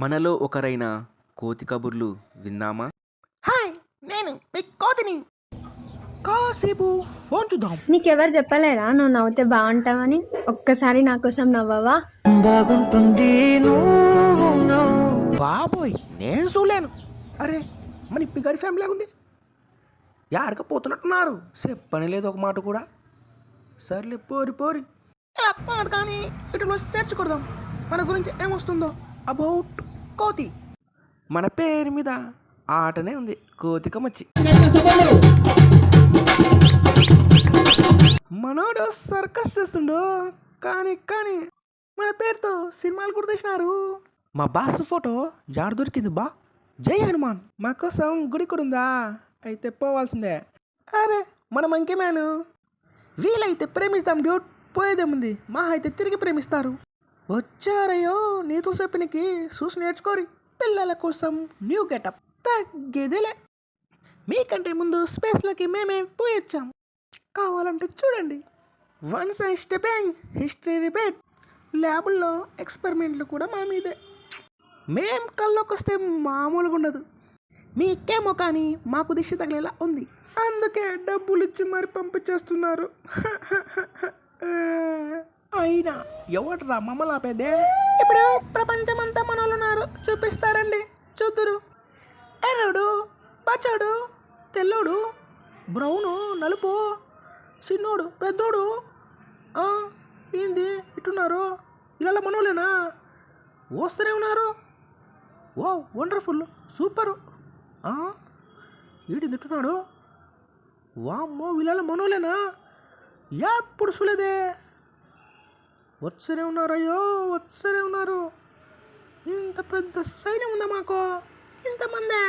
మనలో ఒకరైన కోతి కబుర్లు విందామా? హాయ్, నేను మీ కోతిని. కాసేపు ఫోన్ చూద్దాం. నీకెవరు చెప్పలేరా నువ్వు నవ్వుతే బాగుంటావని? ఒక్కసారి నా కోసం నవ్వవా? బాగుంటుంది బాబోయ్, నేను చూడలేను. అరే, మన పిగాడి ఫ్యామిలీ ఉంది. యాడక పోతున్నట్టున్నారు. చెప్పని లేదు ఒక మాట కూడా. సర్లే, పోరి పోరి. ఇలా కాదు కానీ ఇటులో సెర్చ్ కొడదాం. మన గురించి ఏమొస్తుందో అబౌట్ కోతి. మన పేరు మీద ఆటనే ఉంది, కోతికమచ్చి. మనోడు సర్కస్ చేస్తుండో కానీ కానీ మన పేరుతో సినిమాలు కూడా తీసినారు. మా బాస్ ఫోటో జాడ దొరికింది బా. జై హనుమాన్. మా కోసం గుడి కూడా ఉందా? అయితే పోవాల్సిందే. అరే, మన మంకీ మ్యాను. వీలైతే ప్రేమిస్తాం డ్యూట్, పోయేదేముంది. మా అయితే తిరిగి ప్రేమిస్తారు. వచ్చారయ్యో నీతో చెప్పినకి చూసి నేర్చుకోరి. పిల్లల కోసం న్యూ గెటప్ తగ్గేదేలే. మీకంటే ముందు స్పేస్లోకి మేమే పోయొచ్చాం. కావాలంటే చూడండి. One size stepping history repeat. ల్యాబుల్లో ఎక్స్పెరిమెంట్లు కూడా మా మీదే. మేం కల్లోకి వస్తే మామూలుగా ఉండదు. మీకేమో కానీ మాకు దిష్టి తగిలేలా ఉంది. అందుకే డబ్బులు ఇచ్చి మరి పంపించేస్తున్నారు. అయినా ఎవడరా మమ్మల్ని ఆపేదే? ఇప్పుడు ప్రపంచమంతా మనోళ్ళు ఉన్నారు. చూపిస్తారండి, చూద్దురు. ఎర్రడు, పచ్చడు, తెల్లోడు, బ్రౌను, నలుపు, చిన్నోడు, పెద్దోడు. ఏంది ఇట్టున్నారు? ఇలా మనోళ్ళేనా? వస్తూనే ఉన్నారు. ఓ వండర్ఫుల్, సూపరు. ఏంటి తిట్టున్నాడు? వామ్మో, వీళ్ళ మనోళ్ళేనా? ఎప్పుడు చూలేదే. వచ్చనే ఉన్నారు, అయ్యో వచ్చనే ఉన్నారు. ఇంత పెద్ద సైన్యం ఉందా మాకు? ఇంతమందే.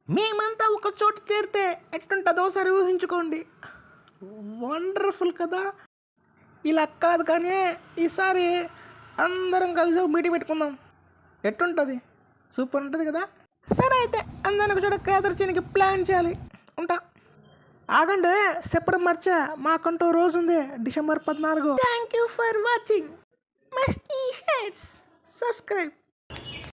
మేమంతా ఒక చోటు చేరితే ఎట్టుంటుందో ఒకసారి ఊహించుకోండి. వండర్ఫుల్ కదా. ఇలా కాదు కానీ ఈసారి అందరం కలిసి మీటింగ్ పెట్టుకుందాం. ఎట్టుంటుంది? సూపర్ ఉంటుంది కదా. సరే అయితే అందరం ఒక చోట కేదర్చనికి ప్లాన్ చేయాలి. ఉంటా. ఆగండి, చెప్పడం మర్చా. మాకంటూ రోజు ఉంది, December 14. Thank you for watching. Masti shares. Subscribe.